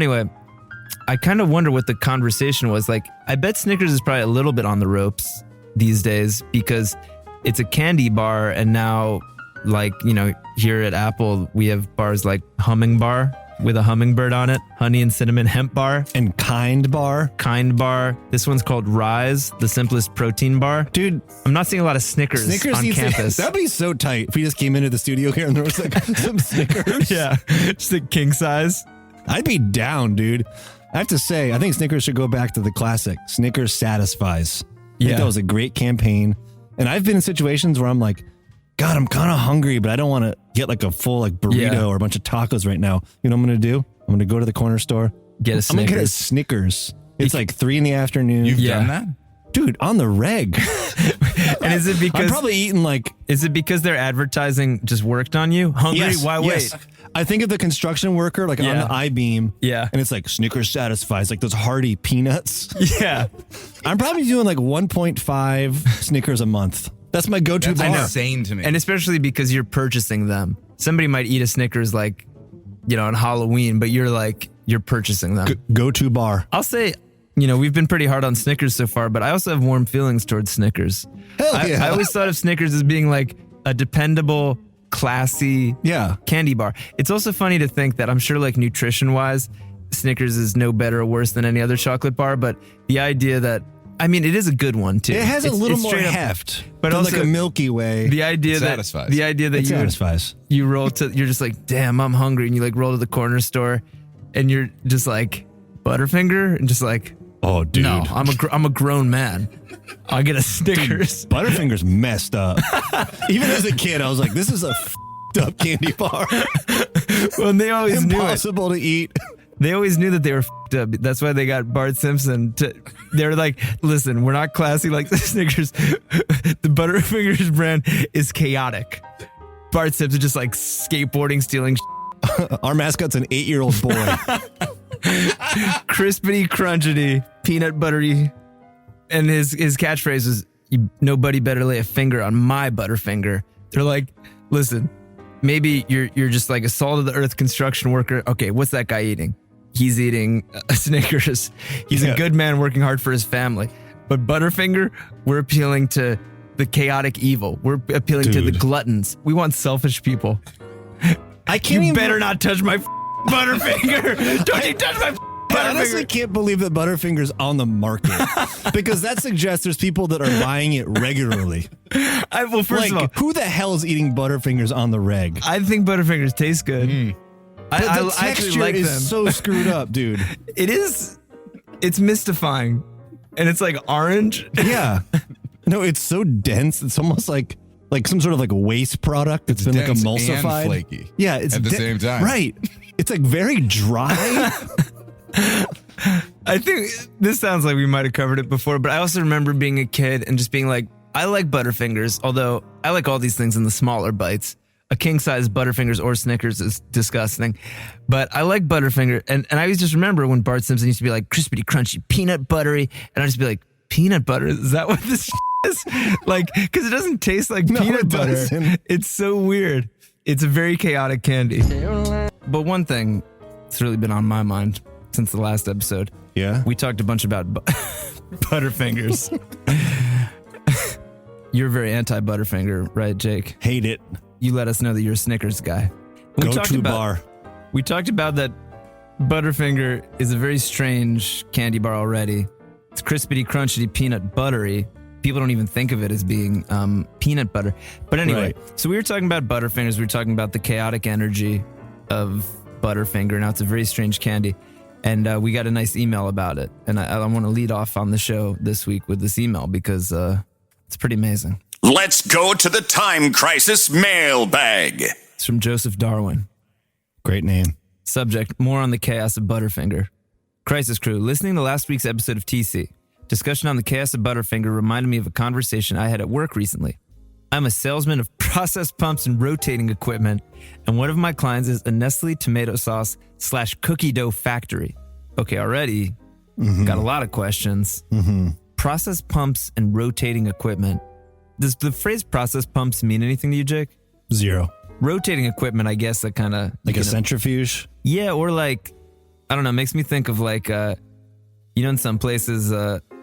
Anyway, I kind of wonder what the conversation was. Like, I bet Snickers is probably a little bit on the ropes these days because it's a candy bar. And now, like, here at Apple, we have bars like Humming Bar with a hummingbird on it, honey and cinnamon hemp bar. And Kind Bar. This one's called Rise, the simplest protein bar. Dude, I'm not seeing a lot of Snickers on campus. That'd be so tight if we just came into the studio here and there was like some Snickers. Yeah, just a king size. I'd be down, dude. I have to say, I think Snickers should go back to the classic. Snickers satisfies. I think that was a great campaign. And I've been in situations where I'm like, God, I'm kind of hungry, but I don't want to get like a full like burrito or a bunch of tacos right now. You know what I'm going to do? I'm going to go to the corner store. Get a Snickers. I'm going to get a Snickers. It's like 3 p.m. You've done that? Dude, on the reg. And is it because... I'm probably eating like... Is it because their advertising just worked on you? Hungry? Yes, Why wait? I think of the construction worker like on the I-beam. Yeah. And it's like Snickers satisfies, like those hearty peanuts. Yeah. I'm probably doing like 1.5 Snickers a month. That's my go-to bar. That's insane to me. And especially because you're purchasing them. Somebody might eat a Snickers like, on Halloween, but you're purchasing them. Go-to bar. I'll say, we've been pretty hard on Snickers so far, but I also have warm feelings towards Snickers. Hell yeah. I always thought of Snickers as being like a dependable, classy candy bar. It's also funny to think that I'm sure like nutrition-wise, Snickers is no better or worse than any other chocolate bar, but the idea that it is a good one too. It has a little more straight up heft, but also like a Milky Way. The idea that satisfies. You roll to, you're just like, damn, I'm hungry, and you like roll to the corner store, and you're just like Butterfinger, and just like, oh dude, no, I'm a grown man. I'll get a Snickers. Dude, Butterfinger's messed up. Even as a kid, I was like, this is a f***ed up candy bar. Well, and they always knew it. Impossible to eat. They always knew that they were f***ed up. That's why they got Bart Simpson to. They were like, listen, we're not classy like the Snickers. The Butterfingers brand is chaotic. Bart Simpson just like skateboarding, stealing. Our mascot's an 8-year-old boy. Crispity, crunchity, peanut buttery. And his catchphrase is, nobody better lay a finger on my Butterfinger. They're like, listen, maybe you're just like a salt of the earth construction worker. Okay, what's that guy eating? He's eating a Snickers. He's a good man working hard for his family. But Butterfinger, we're appealing to the chaotic evil. We're appealing to the gluttons. We want selfish people. I can't You better not touch my Butterfinger. Don't you touch my Butterfinger. I honestly can't believe that Butterfinger's on the market because that suggests there's people that are buying it regularly. Well, first of all, who the hell is eating Butterfingers on the reg? I think Butterfingers taste good. The texture like is them. so screwed up, dude. It is. It's mystifying, and it's like orange. Yeah. No, it's so dense. It's almost like some sort of like waste product that's been like dense emulsified. and flaky. Yeah, it's at the same time. Right. It's like very dry. I think this sounds like we might have covered it before, but I also remember being a kid and just being like, I like Butterfingers, although I like all these things in the smaller bites. A king-size Butterfingers or Snickers is disgusting, but I like Butterfinger. And I always just remember when Bart Simpson used to be like, crispity, crunchy, peanut buttery, and I'd just be like, peanut butter? Is that what this is? Like, because it doesn't taste like peanut butter. Doesn't. It's so weird. It's a very chaotic candy. But one thing that's really been on my mind since the last episode. Yeah. We talked a bunch about Butterfingers. You're very anti-Butterfinger, right, Jake? Hate it. You let us know that you're a Snickers guy. Go to bar. We talked about that Butterfinger is a very strange candy bar already. It's crispity, crunchy, peanut buttery. People don't even think of it as being peanut butter. But anyway, So we were talking about Butterfingers. We were talking about the chaotic energy of Butterfinger. Now it's a very strange candy. And we got a nice email about it. And I want to lead off on the show this week with this email because it's pretty amazing. Let's go to the Time Crisis mailbag. It's from Joseph Darwin. Great name. Subject, more on the chaos of Butterfinger. Crisis crew, listening to last week's episode of TC. Discussion on the chaos of Butterfinger reminded me of a conversation I had at work recently. I'm a salesman of process pumps and rotating equipment, and one of my clients is a Nestle tomato sauce / cookie dough factory. Okay, already got a lot of questions. Process pumps and rotating equipment. Does the phrase process pumps mean anything to you, Jake? Zero. Rotating equipment, I guess, that kind of... Like a centrifuge? Yeah, or like, I don't know, it makes me think of like, in some places,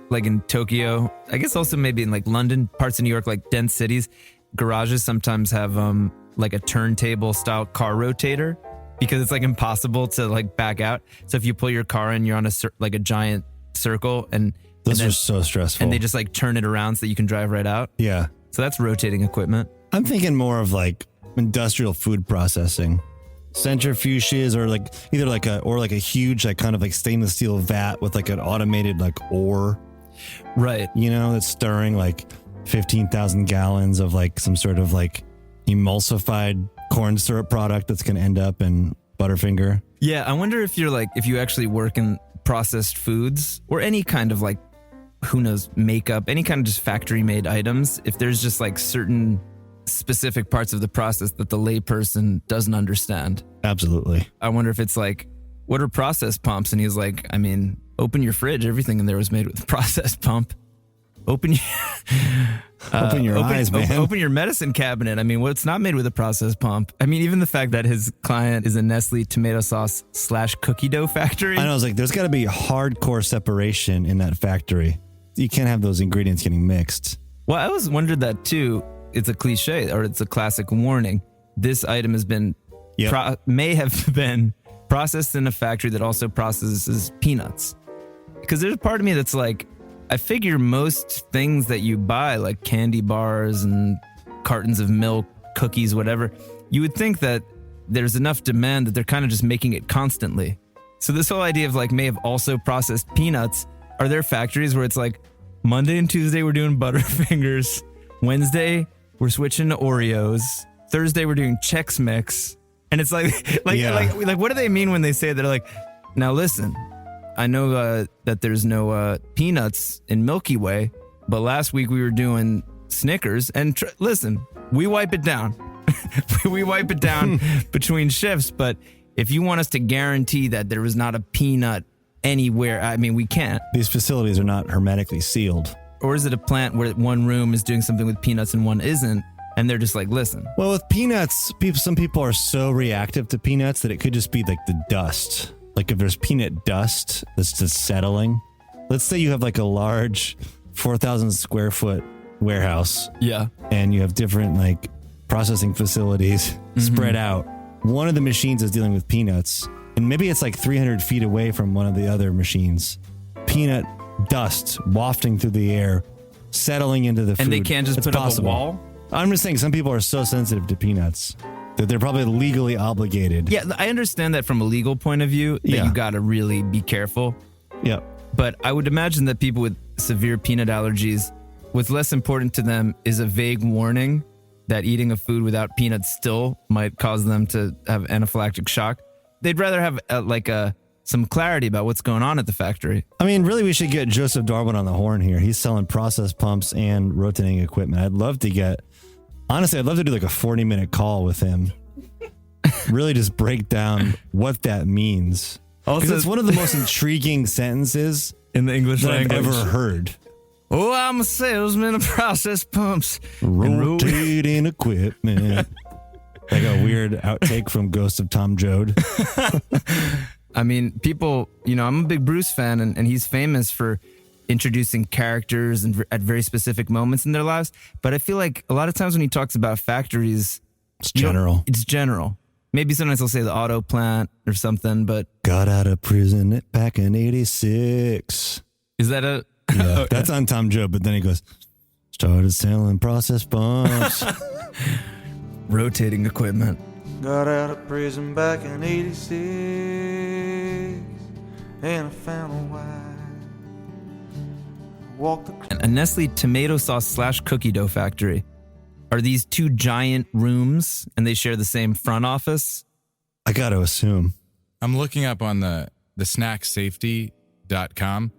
like in Tokyo, I guess also maybe in like London, parts of New York, like dense cities, garages sometimes have like a turntable style car rotator because it's like impossible to like back out. So if you pull your car in, you're on like a giant circle and those are so stressful. And they just like turn it around so that you can drive right out. Yeah. So that's rotating equipment. I'm thinking more of like industrial food processing. Centrifuges or like either like a huge like kind of like stainless steel vat with like an automated like ore. Right. That's stirring like 15,000 gallons of like some sort of like emulsified corn syrup product that's going to end up in Butterfinger. Yeah. I wonder if if you actually work in processed foods or any kind of like, who knows, makeup, any kind of just factory made items, if there's just like certain specific parts of the process that the layperson doesn't understand. Absolutely. I wonder if it's like, what are process pumps? And he's like, I mean, open your fridge. Everything in there was made with a process pump. Open your eyes, man. Open your medicine cabinet. I mean, what's not made with a process pump? I mean, even the fact that his client is a Nestle tomato sauce / cookie dough factory. I know. I was like, there's got to be hardcore separation in that factory. You can't have those ingredients getting mixed. Well, I always wondered that too. It's a cliche or it's a classic warning. This item has been, may have been processed in a factory that also processes peanuts. Because there's a part of me that's like, I figure most things that you buy, like candy bars and cartons of milk, cookies, whatever, you would think that there's enough demand that they're kind of just making it constantly. So this whole idea of like may have also processed peanuts, are there factories where it's like Monday and Tuesday we're doing Butterfingers, Wednesday we're switching to Oreos, Thursday we're doing Chex Mix, and it's like what do they mean when they say they're like, now listen, I know that there's no peanuts in Milky Way, but last week we were doing Snickers, and listen, we wipe it down. We wipe it down between shifts, but if you want us to guarantee that there was not a peanut anywhere, I mean, we can't. These facilities are not hermetically sealed. Or is it a plant where one room is doing something with peanuts and one isn't, and they're just like, listen. Well, with peanuts, some people are so reactive to peanuts that it could just be like the dust. Like if there's peanut dust that's just settling. Let's say you have like a large 4,000 square foot warehouse. Yeah. And you have different like processing facilities spread out. One of the machines is dealing with peanuts, and maybe it's like 300 feet away from one of the other machines. Peanut dust wafting through the air, settling into the food. And they can't just put up a wall? I'm just saying some people are so sensitive to peanuts that they're probably legally obligated. Yeah, I understand that from a legal point of view, that you got to really be careful. Yeah. But I would imagine that people with severe peanut allergies, what's less important to them is a vague warning that eating a food without peanuts still might cause them to have anaphylactic shock. They'd rather have some clarity about what's going on at the factory. I mean, really, we should get Joseph Darwin on the horn here. He's selling process pumps and rotating equipment. I'd love to do like a 40-minute call with him. Really just break down what that means. Because it's one of the most intriguing sentences in the English language I've ever heard. Oh, I'm a salesman of process pumps. Rotating equipment. Like a weird outtake from Ghost of Tom Joad. I mean, people, I'm a big Bruce fan, and he's famous for introducing characters at very specific moments in their lives. But I feel like a lot of times when he talks about factories, it's general. It's general. Maybe sometimes he'll say the auto plant or something, but... Got out of prison back in 86. Is that a... Yeah, that's on Tom Joad, but then he goes, started selling process pumps. Rotating equipment. Got out of prison back in 86, and I found a wife. Walked the... A Nestle tomato sauce / cookie dough factory. Are these two giant rooms and they share the same front office? I got to assume. I'm looking up on the snacksafety.com.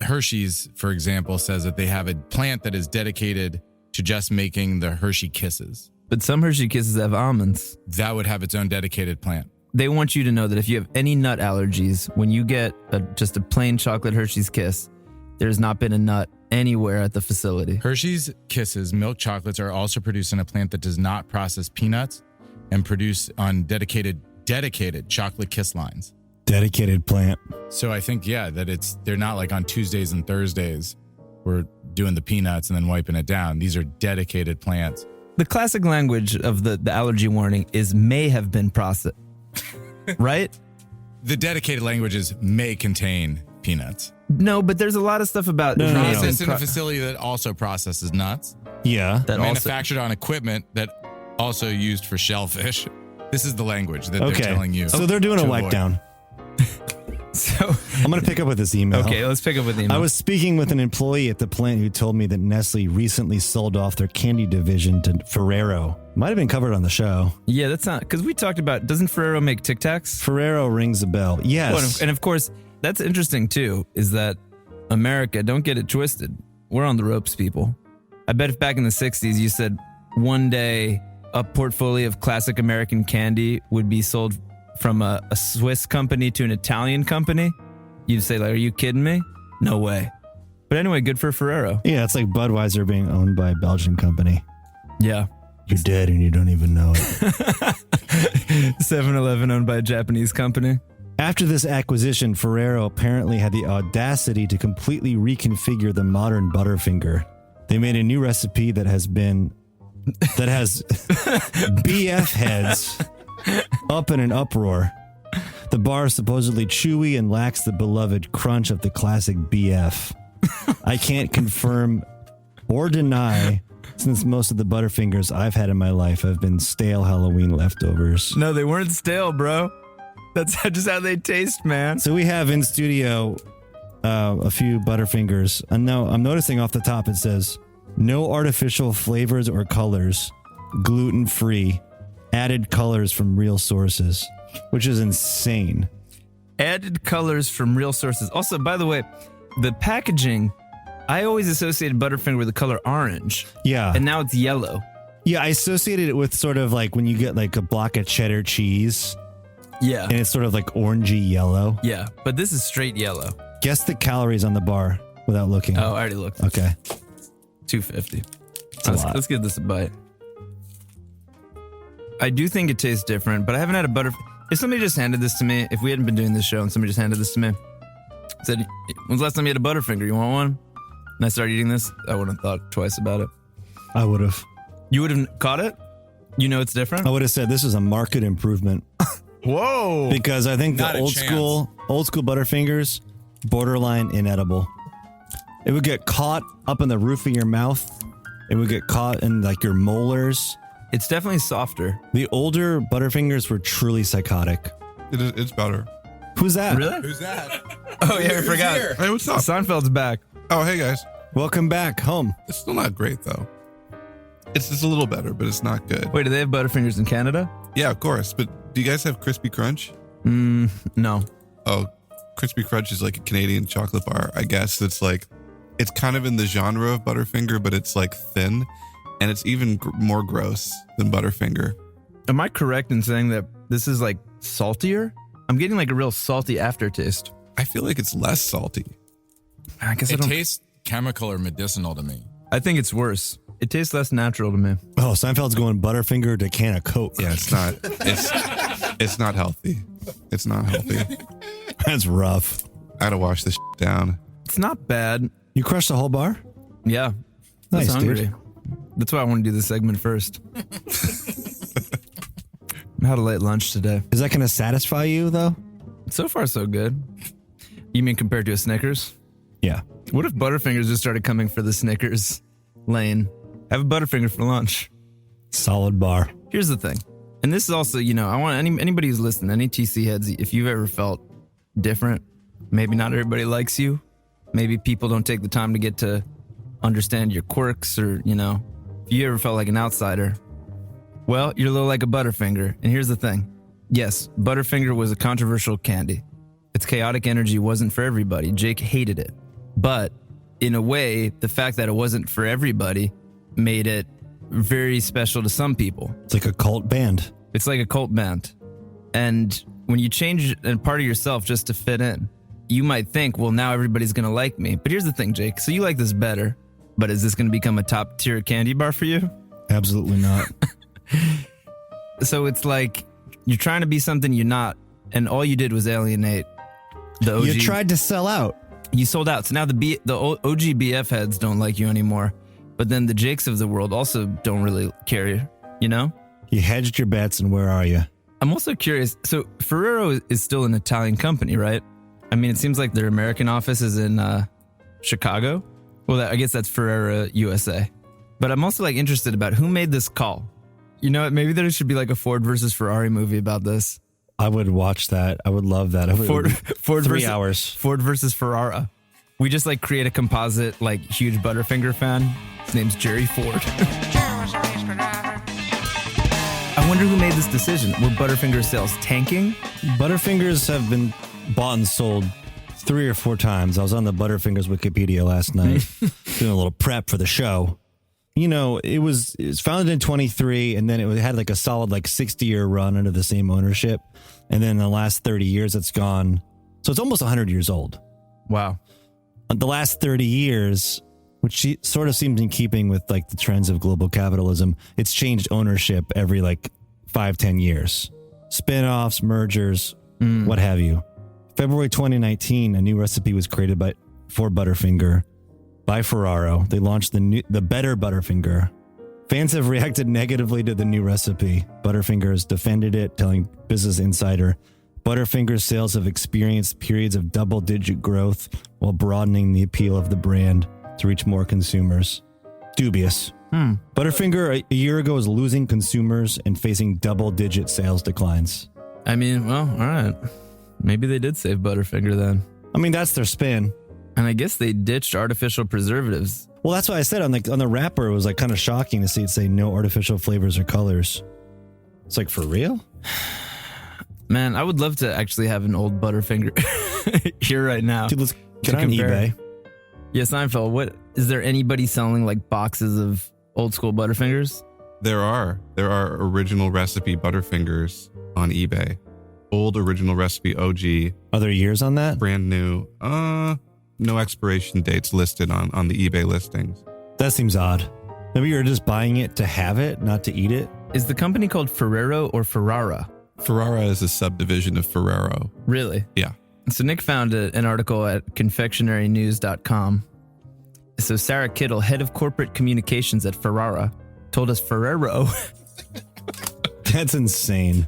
Hershey's, for example, says that they have a plant that is dedicated to just making the Hershey Kisses. But some Hershey Kisses have almonds. That would have its own dedicated plant. They want you to know that if you have any nut allergies, when you get just a plain chocolate Hershey's Kiss, there's not been a nut anywhere at the facility. Hershey's Kisses milk chocolates are also produced in a plant that does not process peanuts and produce on dedicated chocolate kiss lines. Dedicated plant. So I think, that they're not like on Tuesdays and Thursdays. We're doing the peanuts and then wiping it down. These are dedicated plants. The classic language of the allergy warning is may have been processed, right? The dedicated languages may contain peanuts. No, but there's a lot of stuff about Processed in a facility that also processes nuts. Yeah. that Manufactured on equipment that also used for shellfish. This is the language that they're telling you. So they're doing a wipe avoid. down. So I'm going to pick up with this email. okay, let's pick up with the email. I was speaking with an employee at the plant who told me that Nestle recently sold off their candy division to Ferrero. Might have been covered on the show. Yeah, that's not because we talked about. Doesn't Ferrero make Tic Tacs? Ferrero rings a bell. Yes. Well, and of course, that's interesting too. Is that America? Don't get it twisted. We're on the ropes, people. I bet if back in the '60s you said one day a portfolio of classic American candy would be sold from a Swiss company to an Italian company, you'd say, like, are you kidding me? No way. But anyway, good for Ferrero. Yeah, it's like Budweiser being owned by a Belgian company. Yeah. You're dead and you don't even know it. 7-Eleven owned by a Japanese company. After this acquisition, Ferrero apparently had the audacity to completely reconfigure the modern Butterfinger. They made a new recipe that has BF heads up in an uproar. The bar is supposedly chewy and lacks the beloved crunch of the classic BF. I can't confirm or deny, since most of the Butterfingers I've had in my life have been stale Halloween leftovers. No, they weren't stale, bro. That's just how they taste, man. So we have in studio a few Butterfingers. And now I'm noticing off the top it says, no artificial flavors or colors, gluten-free, added colors from real sources, which is insane. Added colors from real sources. Also, by the way, the packaging, I always associated Butterfinger with the color orange. Yeah. And now it's yellow. Yeah, I associated it with sort of like when you get like a block of cheddar cheese. Yeah. And it's sort of like orangey yellow. Yeah, but this is straight yellow. Guess the calories on the bar without looking. Oh, I already looked. Okay. 250. a lot. Let's give this a bite. I do think it tastes different, but I haven't had a butter. If somebody just handed this to me, if we hadn't been doing this show and somebody just handed this to me, said, when's the last time you had a Butterfinger? You want one? And I started eating this, I wouldn't have thought twice about it. I would have. You would have caught it? You know it's different? I would have said this is a market improvement. Whoa. Because I think Not the a old school Butterfingers, borderline inedible. It would get caught up in the roof of your mouth. It would get caught in like your molars. It's definitely softer. The older Butterfingers were truly psychotic. It's better. Who's that? Really? Who's that? Oh, yeah, I forgot. Hey, what's up? Seinfeld's back. Oh, hey guys. Welcome back home. It's still not great though. It's just a little better, but it's not good. Wait, do they have Butterfingers in Canada? Yeah, of course. But do you guys have Crispy Crunch? No. Oh, Crispy Crunch is like a Canadian chocolate bar. I guess it's like, it's kind of in the genre of Butterfinger, but it's like thin, and it's even more gross than Butterfinger. Am I correct in saying that this is like saltier? I'm getting like a real salty aftertaste. I feel like it's less salty. I guess It tastes chemical or medicinal to me. I think it's worse. It tastes less natural to me. Oh, Seinfeld's going Butterfinger to can of Coke. Yeah, it's not. It's not healthy. It's not healthy. That's rough. I gotta wash this down. It's not bad. You crushed the whole bar? Yeah. Nice, That's hungry. dude. That's why I want to do this segment first. I had a late lunch today. Is that going to satisfy you, though? So far, so good. You mean compared to a Snickers? Yeah. What if Butterfingers just started coming for the Snickers lane? Have a Butterfinger for lunch. Solid bar. Here's the thing. And this is also, I want anybody who's listening, any TC heads, if you've ever felt different, maybe not everybody likes you. Maybe people don't take the time to get to understand your quirks or, if you ever felt like an outsider, well, you're a little like a Butterfinger. And here's the thing. Yes, Butterfinger was a controversial candy. Its chaotic energy wasn't for everybody. Jake hated it. But in a way, the fact that it wasn't for everybody made it very special to some people. It's like a cult band. It's like a cult band. And when you change a part of yourself just to fit in, you might think, well, now everybody's going to like me. But here's the thing, Jake. So you like this better, but is this going to become a top tier candy bar for you? Absolutely not. So it's like you're trying to be something you're not, and all you did was alienate the OG. You tried to sell out. You sold out. So now the OG BF heads don't like you anymore. But then the Jakes of the world also don't really care, you know? You hedged your bets, and where are you? I'm also curious. So Ferrero is still an Italian company, right? I mean, it seems like their American office is in Chicago. Well, I guess that's Ferrara, USA. But I'm also like interested about who made this call. You know, maybe there should be like a Ford versus Ferrari movie about this. I would watch that. I would love that. Ford 3 versus, hours. Ford versus Ferrara. We just like create a composite, like huge Butterfinger fan. His name's Jerry Ford. I wonder who made this decision. Were Butterfinger sales tanking? Butterfingers have been bought and sold 3 or 4 times. I was on the Butterfingers Wikipedia last night doing a little prep for the show. You know, it was founded in 23, and then it had like a solid like 60-year run under the same ownership. And then in the last 30 years, it's gone. So it's almost 100 years old. Wow. The last 30 years, which sort of seems in keeping with like the trends of global capitalism, it's changed ownership every like 5-10 years. Spinoffs, mergers, what have you. February 2019, a new recipe was created for Butterfinger by Ferraro. They launched the better Butterfinger. Fans have reacted negatively to the new recipe. Butterfinger has defended it, telling Business Insider, Butterfinger's sales have experienced periods of double-digit growth while broadening the appeal of the brand to reach more consumers. Dubious. Butterfinger a year ago was losing consumers and facing double-digit sales declines. I mean, well, all right. Maybe they did save Butterfinger then. I mean, that's their spin. And I guess they ditched artificial preservatives. Well, that's why I said on the wrapper, it was like kind of shocking to see it say no artificial flavors or colors. It's like, for real? Man, I would love to actually have an old Butterfinger here right now. Dude, let's get on eBay. Yeah, Seinfeld, is there anybody selling like boxes of old school Butterfingers? There are original recipe Butterfingers on eBay. Old original recipe OG. Are there years on that? Brand new. No expiration dates listed on the eBay listings. That seems odd. Maybe you're just buying it to have it, not to eat it. Is the company called Ferrero or Ferrara? Ferrara is a subdivision of Ferrero. Really? Yeah. So Nick found an article at confectionarynews.com. So Sarah Kittle, head of corporate communications at Ferrara, told us Ferrero. That's insane.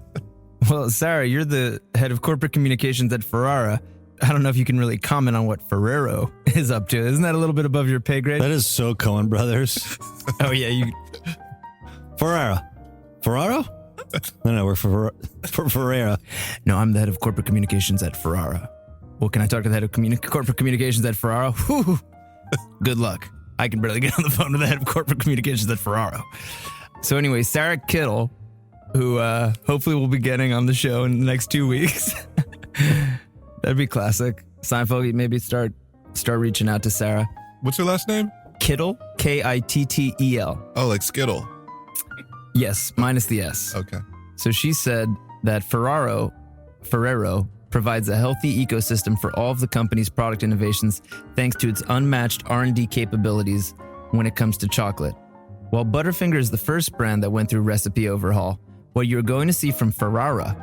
Well, Sarah, you're the head of corporate communications at Ferrara. I don't know if you can really comment on what Ferrero is up to. Isn't that a little bit above your pay grade? That is so Coen Brothers. Oh, yeah. Ferrara. Ferraro? No, we're for Ferrara. No, I'm the head of corporate communications at Ferrara. Well, can I talk to the head of corporate communications at Ferrara? Whew. Good luck. I can barely get on the phone to the head of corporate communications at Ferrara. So anyway, Sarah Kittle, who hopefully we'll be getting on the show in the next 2 weeks. That'd be classic. Seinfeld, maybe start reaching out to Sarah. What's her last name? Kittle, Kittel. Oh, like Skittle. Yes, minus the S. Okay. So she said that Ferrero provides a healthy ecosystem for all of the company's product innovations thanks to its unmatched R&D capabilities when it comes to chocolate. While Butterfinger is the first brand that went through recipe overhaul, what you're going to see from Ferrara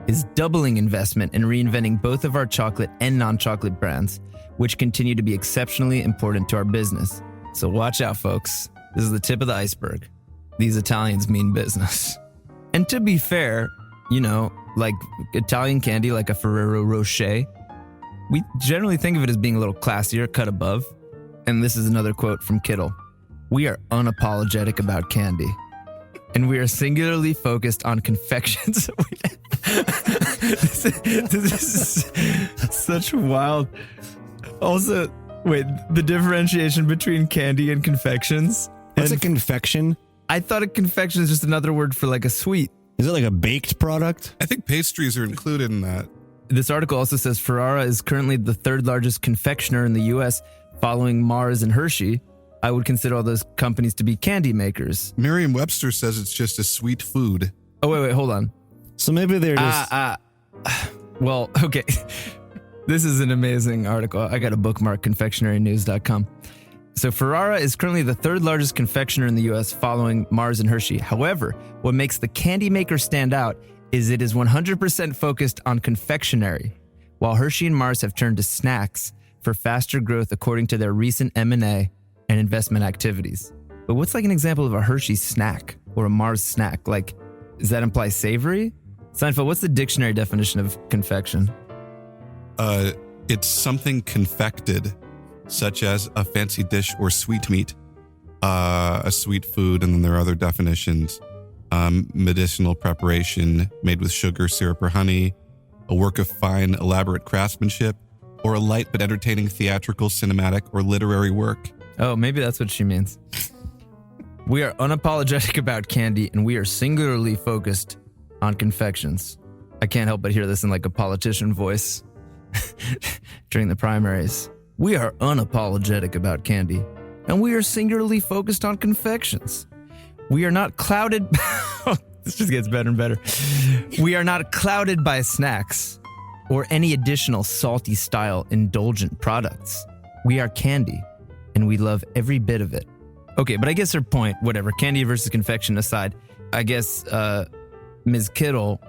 is doubling investment in reinventing both of our chocolate and non-chocolate brands, which continue to be exceptionally important to our business. So watch out, folks. This is the tip of the iceberg. These Italians mean business. And to be fair, you know, like Italian candy, like a Ferrero Rocher, we generally think of it as being a little classier, cut above. And this is another quote from Kittle. We are unapologetic about candy, and we are singularly focused on confections. This is such wild. Also, wait, the differentiation between candy and confections. What's a confection? I thought a confection is just another word for like a sweet. Is it like a baked product? I think pastries are included in that. This article also says Ferrara is currently the third largest confectioner in the U.S., following Mars and Hershey. I would consider all those companies to be candy makers. Merriam-Webster says it's just a sweet food. Oh, wait, hold on. So maybe they're just... Well, okay. This is an amazing article. I got a bookmark, confectionarynews.com. So Ferrara is currently the third largest confectioner in the U.S., following Mars and Hershey. However, what makes the candy maker stand out is it is 100% focused on confectionery, while Hershey and Mars have turned to snacks for faster growth according to their recent M&A and investment activities. But what's like an example of a Hershey snack or a Mars snack? Like, does that imply savory? Seinfeld, what's the dictionary definition of confection? It's something confected, such as a fancy dish or sweetmeat, a sweet food, and then there are other definitions. Medicinal preparation made with sugar, syrup, or honey, a work of fine, elaborate craftsmanship, or a light but entertaining theatrical, cinematic, or literary work. Oh, maybe that's what she means. We are unapologetic about candy, and we are singularly focused on confections. I can't help but hear this in like a politician voice during the primaries. We are unapologetic about candy, and we are singularly focused on confections. We are not clouded. This just gets better and better. We are not clouded by snacks or any additional salty style indulgent products. We are candy, and we love every bit of it. Okay, but I guess her point, whatever, candy versus confection aside, I guess Ms. Kittle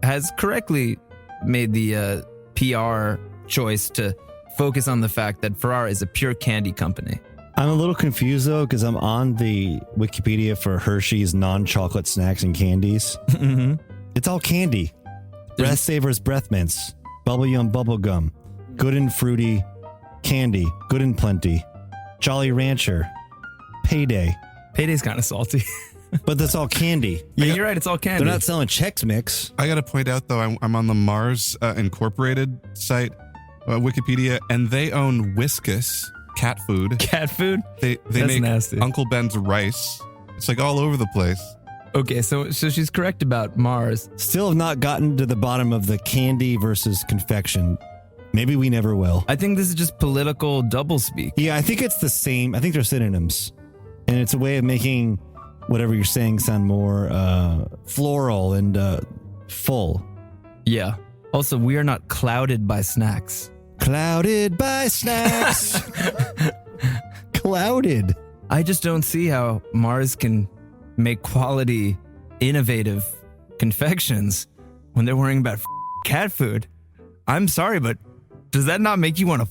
has correctly made the PR choice to focus on the fact that Ferrara is a pure candy company. I'm a little confused though, because I'm on the Wikipedia for Hershey's non-chocolate snacks and candies. Mm-hmm. It's all candy. Breath Savers Breath Mints, Bubble Yum Bubble Gum, Good and Fruity Candy, Good and Plenty, Jolly Rancher, Payday. Payday's kind of salty. But that's all candy. Yeah, you're right, it's all candy. They're not selling Chex Mix. I got to point out, though, I'm on the Mars Incorporated site, Wikipedia, and they own Whiskas cat food. Cat food? They That's make nasty. Uncle Ben's rice. It's like all over the place. Okay, so she's correct about Mars. Still have not gotten to the bottom of the candy versus confection. Maybe we never will. I think this is just political doublespeak. Yeah, I think it's the same. I think they're synonyms. And it's a way of making whatever you're saying sound more floral and full. Yeah. Also, we are not clouded by snacks. Clouded by snacks. Clouded. I just don't see how Mars can make quality, innovative confections when they're worrying about cat food. I'm sorry, but does that not make you want to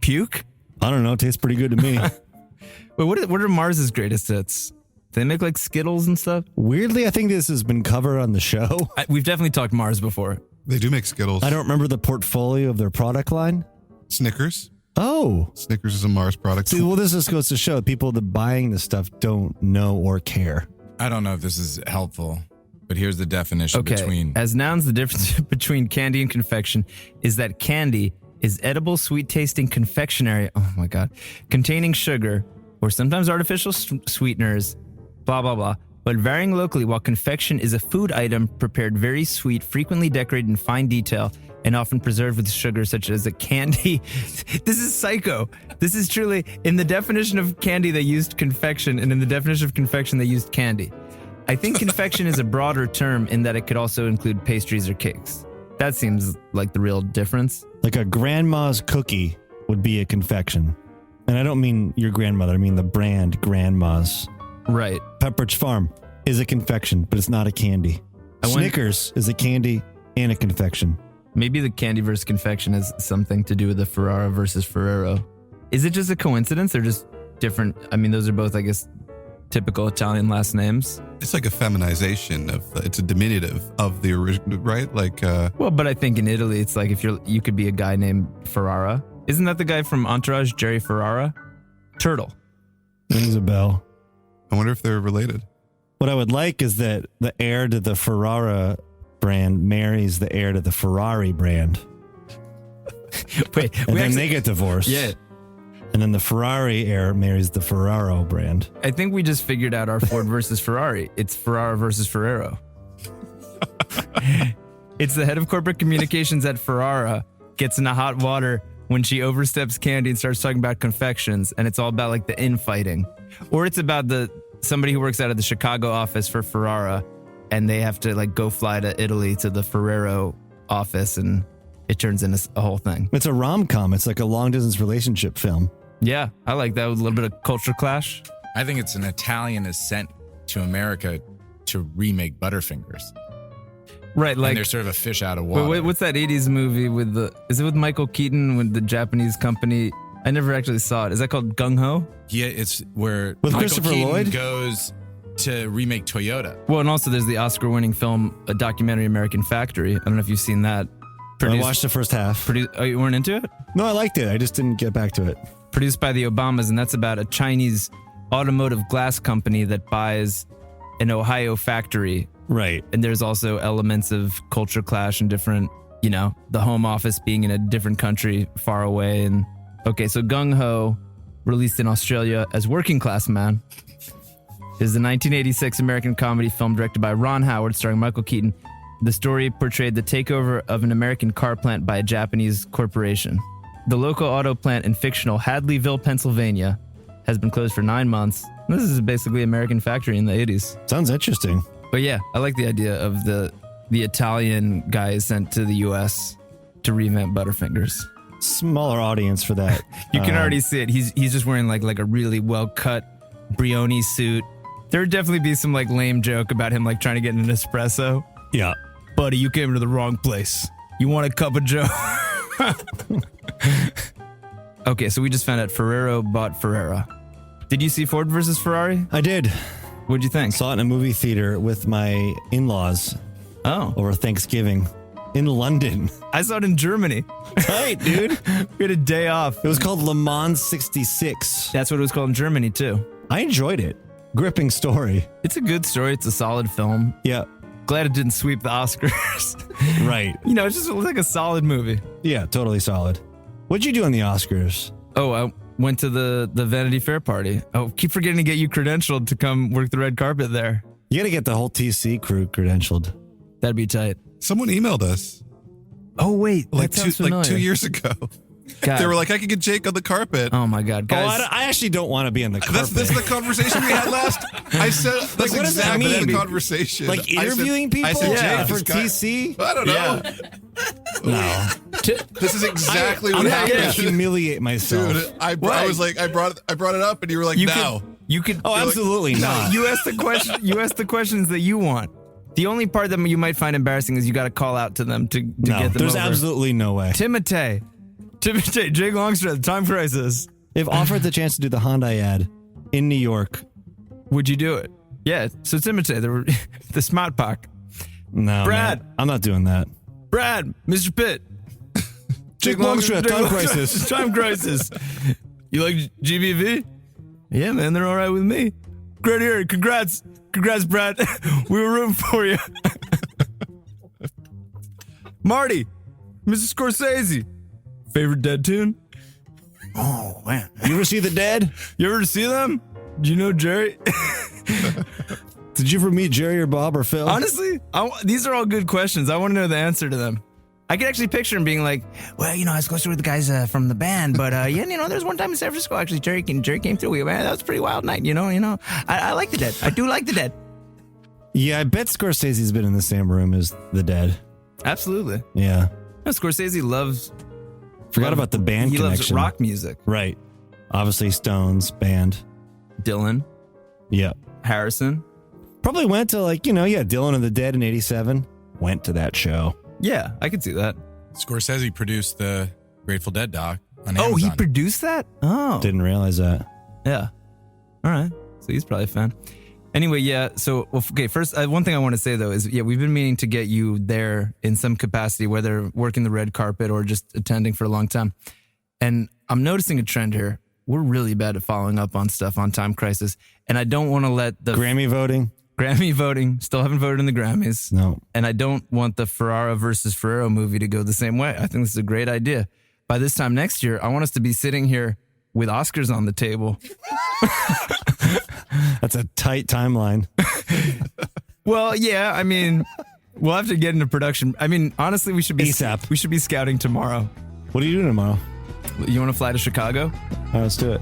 puke? I don't know. It tastes pretty good to me. Wait, what are Mars's greatest hits? Do they make like Skittles and stuff? Weirdly, I think this has been covered on the show. We've definitely talked Mars before. They do make Skittles. I don't remember the portfolio of their product line. Snickers. Oh. Snickers is a Mars product. See, well, this just goes to show people that buying this stuff don't know or care. I don't know if this is helpful, but here's the definition between. As nouns, the difference between candy and confection is that candy is edible, sweet-tasting confectionery, oh my God, containing sugar or sometimes artificial sweeteners, blah, blah, blah, but varying locally, while confection is a food item prepared very sweet, frequently decorated in fine detail, and often preserved with sugar, such as a candy. This is psycho. This is truly, in the definition of candy, they used confection, and in the definition of confection, they used candy. I think confection is a broader term in that it could also include pastries or cakes. That seems like the real difference. Like a grandma's cookie would be a confection. And I don't mean your grandmother, I mean the brand grandma's. Right. Pepperidge Farm is a confection, but it's not a candy. Snickers is a candy and a confection. Maybe the candy versus confection has something to do with the Ferrara versus Ferrero. Is it just a coincidence or just different? I mean, those are both, I guess, typical Italian last names. It's like a feminization of, it's a diminutive of the original, right? Like, well, but I think in Italy, it's like if you could be a guy named Ferrara. Isn't that the guy from Entourage, Jerry Ferrara? Turtle. Rings a bell. I wonder if they're related. What I would like is that the heir to the Ferrara brand marries the heir to the Ferrari brand. Wait, and then they get divorced. Yeah. And then the Ferrari heir marries the Ferraro brand. I think we just figured out our Ford versus Ferrari. It's Ferrara versus Ferrero. It's the head of corporate communications at Ferrara gets into hot water when she oversteps candy and starts talking about confections, and it's all about like the infighting. Or it's about somebody who works out of the Chicago office for Ferrara, and they have to like go fly to Italy to the Ferrero office, and it turns into a whole thing. It's a rom-com. It's like a long-distance relationship film. Yeah, I like that with a little bit of culture clash. I think it's an Italian is sent to America to remake Butterfingers. Right, and like they're sort of a fish out of water. what's that 80s movie with is it with Michael Keaton with the Japanese company? I never actually saw it. Is that called Gung Ho? Yeah, it's where With Michael Christopher Keaton Lloyd? goes to remake Toyota. Well, and also there's the Oscar-winning film, a documentary, American Factory. I don't know if you've seen that. I watched the first half. Oh, you weren't into it? No, I liked it. I just didn't get back to it. Produced by the Obamas, and that's about a Chinese automotive glass company that buys an Ohio factory. Right. And there's also elements of culture clash and different, the home office being in a different country far away. And okay, so Gung Ho, released in Australia as Working Class Man, is the 1986 American comedy film directed by Ron Howard, starring Michael Keaton. The story portrayed the takeover of an American car plant by a Japanese corporation. The local auto plant in fictional Hadleyville, Pennsylvania, has been closed for 9 months. This is basically American Factory in the 80s. Sounds interesting. But yeah, I like the idea of the Italian guys sent to the U.S. to revamp Butterfingers. Smaller audience for that. You can already see it. He's just wearing like a really well-cut Brioni suit. There would definitely be some like lame joke about him like trying to get an espresso. Yeah. Buddy, you came to the wrong place. You want a cup of Joe? Okay, so we just found out Ferrero bought Ferrara. Did you see Ford versus Ferrari? I did. What'd you think? Saw it in a movie theater with my in-laws Oh, over Thanksgiving in London. I saw it in Germany. Tight, dude. We had a day off. It was called Le Mans 66. That's what it was called in Germany too. I enjoyed it. Gripping story. It's a good story. It's a solid film. Yeah. Glad it didn't sweep the Oscars. Right. It's just like a solid movie. Yeah, totally solid. What'd you do on the Oscars? Oh, I went to the Vanity Fair party. Oh, keep forgetting to get you credentialed to come work the red carpet there. You got to get the whole TC crew credentialed. That'd be tight. Someone emailed us Oh, wait. like That sounds familiar. 2 years ago. God. They were like, I could get Jake on the carpet. Oh, my God. Oh, Guys, I actually don't want to be on the carpet. That's the conversation we had last. I said that's what does that exactly mean? the conversation. Like I said- interviewing people I said, Yeah. Jake, for this guy- TC? I don't know. No. This is exactly I'm what not going to happened. humiliate myself. Dude, I was like, I brought it up, and you were like, no. You could. Oh, absolutely not. You ask the question. You ask the questions that you want. The only part that you might find embarrassing is you got to call out to them to No, get them there's over. absolutely no way. Timotei, Jake Longstreth, Time Crisis. If offered the chance to do the Hyundai ad in New York, Would you do it? Yeah. So Timotei, the smart pack. no, Brad. man, I'm not doing that. Brad, Mr. Pitt. Jake Longstreth, Time Crisis. Time Crisis. You like GBV? Yeah, man, they're all right with me. Great here. Congrats, Brad. We were rooting for you. Marty, Mrs. Scorsese. Favorite Dead tune? Oh, man. You ever see The Dead? You ever see them? Do you know Jerry? Did you ever meet Jerry or Bob or Phil? Honestly, these are all good questions. I want to know the answer to them. I could actually picture him being like, well, I was close to with the guys from the band, but there's one time in San Francisco, actually, Jerry came through. Man, that was a pretty wild night, I like the Dead. I do like the Dead. Yeah, I bet Scorsese's been in the same room as The Dead. Absolutely. Yeah. No, Scorsese loves... Forgot about the band He connection. loves rock music. Right. Obviously, Stones, band. Dylan, Yeah. Harrison. Probably went to Dylan and the Dead in 87. Went to that show. Yeah, I could see that. Scorsese produced the Grateful Dead doc on Amazon. Oh, he produced that? Oh. Didn't realize that. Yeah. All right. So he's probably a fan. Anyway, yeah. So, first, one thing I want to say, though, is, we've been meaning to get you there in some capacity, whether working the red carpet or just attending for a long time. And I'm noticing a trend here. We're really bad at following up on stuff on Time Crisis. And I don't want to let the Grammy voting? Grammy voting, still haven't voted in the Grammys. No. And I don't want the Ferrara versus Ferrero movie to go the same way. I think this is a great idea. By this time next year, I want us to be sitting here with Oscars on the table. That's a tight timeline. Well, yeah, I mean, we'll have to get into production. I mean, honestly, we should be ASAP. We should be scouting tomorrow. What are you doing tomorrow? You want to fly to Chicago? All right, let's do it.